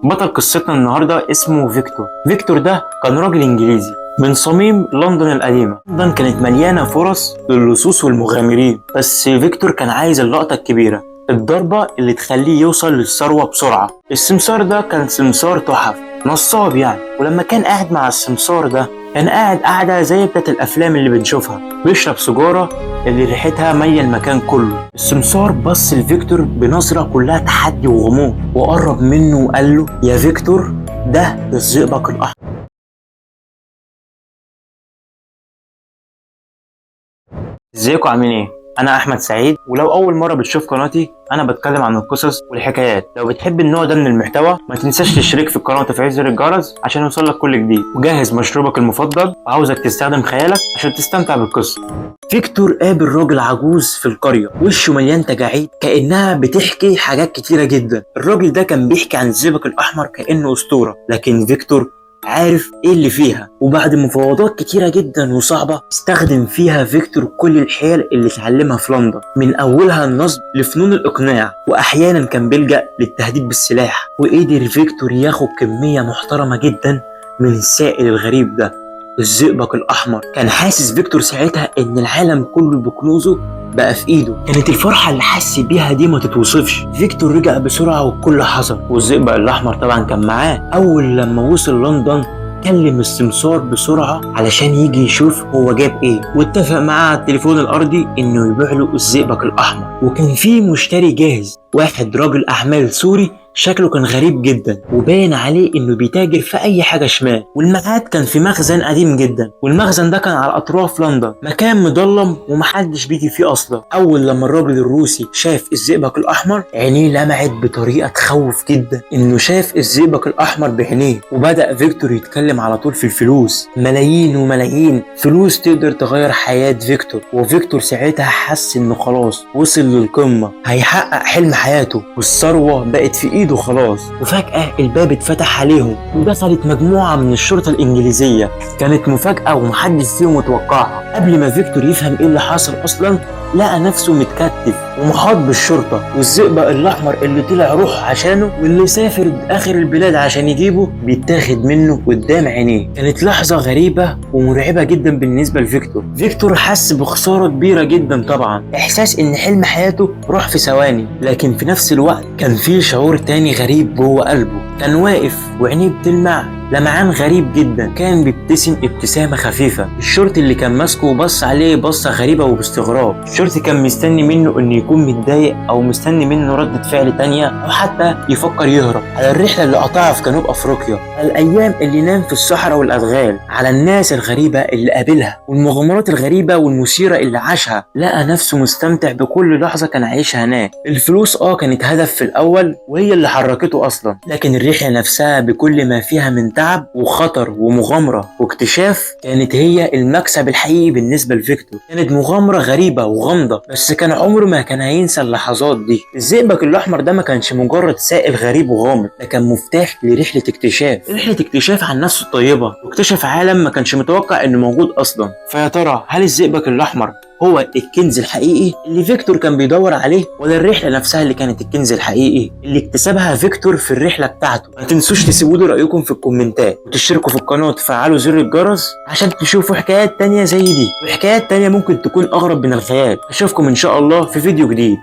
بطل قصتنا النهارده اسمه فيكتور. فيكتور ده كان راجل انجليزي من صميم لندن القديمة. لندن كانت مليانة فرص للصوص والمغامرين، بس فيكتور كان عايز اللقطة الكبيرة، الضربة اللي تخليه يوصل للثروة بسرعة. السمسار ده كان سمسار تحف، نصاب يعني. ولما كان قاعد مع السمسار ده كان قاعد قاعدة زي بتاعت الأفلام اللي بنشوفها، بيشرب سيجارة اللي ريحتها مية المكان كله. السمسار بص لفيكتور بنظرة كلها تحدي وغموض، وقرب منه وقال له: يا فيكتور، ده الزئبق الأحمر. ازيكم عاملين ايه؟ انا احمد سعيد، ولو اول مره بتشوف قناتي انا بتكلم عن القصص والحكايات. لو بتحب النوع ده من المحتوى ما تنساش تشترك في القناه وتفعيل زر الجرس عشان يوصلك كل جديد. وجهز مشروبك المفضل وعاوزك تستخدم خيالك عشان تستمتع بالقصه. فيكتور قابل راجل عجوز في القريه، وشه مليان تجاعيد كانها بتحكي حاجات كتيره جدا. الراجل ده كان بيحكي عن الزئبق الاحمر كانه اسطوره، لكن فيكتور عارف ايه اللي فيها. وبعد مفاوضات كتيرة جدا وصعبة استخدم فيها فيكتور كل الحيل اللي اتعلمها في لندن، من اولها النصب لفنون الاقناع، واحيانا كان بيلجأ للتهديد بالسلاح. وقدر فيكتور ياخد كمية محترمة جدا من السائل الغريب ده، الزئبق الاحمر. كان حاسس فيكتور ساعتها ان العالم كله بكنوزه بقى في ايده. كانت الفرحة اللي حس بيها دي ما تتوصفش. فيكتور رجع بسرعة وبكل حذر، والزئبق الاحمر طبعا كان معاه. اول لما وصل لندن كلم السمسار بسرعة علشان يجي يشوف هو جاب ايه، واتفق معاه على التليفون الارضي انه يبيع له الزئبق الاحمر. وكان في مشتري جاهز، واحد راجل اعمال سوري شكله كان غريب جدا، وباين عليه انه بيتاجر في اي حاجه شمال. والميعاد كان في مخزن قديم جدا، والمخزن ده كان على اطراف لندن، مكان مظلم ومحدش بيجي فيه اصلا. اول لما الراجل الروسي شاف الزئبق الاحمر عينيه لمعت بطريقه تخوف جدا، انه شاف الزئبق الاحمر بعينيه. وبدا فيكتور يتكلم على طول في الفلوس، ملايين وملايين فلوس تقدر تغير حياه فيكتور. وفيكتور ساعتها حس انه خلاص وصل للقمه، هيحقق حلم حياته، والثروه بقت في ايده خلاص. وفجأة الباب اتفتح عليهم ودخلت مجموعة من الشرطة الإنجليزية. كانت مفاجأة ومحدش فيهم متوقعها. قبل ما فيكتور يفهم ايه اللي حصل أصلا لقى نفسه متكتف ومحاط بالشرطة، والزئبق الأحمر اللي طلع روح عشانه واللي سافر آخر البلاد عشان يجيبه بيتاخد منه قدام عينيه. كانت لحظة غريبة ومرعبة جدا بالنسبة لفيكتور. فيكتور حس بخسارة كبيرة جدا طبعا، إحساس إن حلم حياته راح في ثواني، لكن في نفس الوقت كان فيه شعور تاني غريب جوه قلبه. كان واقف وعينيه بتلمع لمعان غريب جدا، كان بيبتسم ابتسامة خفيفة. الشرطي اللي كان ماسكه بص عليه بصة غريبة وباستغراب. الشرطي كان مستني منه انه يكون متضايق او مستني منه ردة فعل تانية، او حتى يفكر يهرب. على الرحلة اللي قطعها في جنوب افريقيا، على الايام اللي نام في الصحراء والادغال، على الناس الغريبة اللي قابلها والمغامرات الغريبة والمثيرة اللي عاشها، لقى نفسه مستمتع بكل لحظة كان عايشها هناك. الفلوس كانت هدف في الاول وهي اللي حركته اصلا، لكن الرحلة نفسها بكل ما فيها من تعب وخطر ومغامرة واكتشاف كانت هي المكسب الحقيقي بالنسبة لفيكتور. كانت مغامرة غريبة وغامضة، بس كان عمره ما كان هينسى اللحظات دي. الزئبق الأحمر ده ما كانش مجرد سائل غريب وغامض، ده كان مفتاح لرحلة اكتشاف عن نفسه الطيبة، واكتشف عالم ما كانش متوقع انه موجود اصلا. فيا ترى هل الزئبق الأحمر هو الكنز الحقيقي اللي فيكتور كان بيدور عليه، ولا الرحلة نفسها اللي كانت الكنز الحقيقي اللي اكتسبها فيكتور في الرحلة بتاعته؟ ما تنسوش تسيبوا لي رأيكم في الكومنتات، وتشتركوا في القناة وتفعلوا زر الجرس عشان تشوفوا حكايات تانية زي دي، وحكايات تانية ممكن تكون أغرب من الخيال. أشوفكم إن شاء الله في فيديو جديد.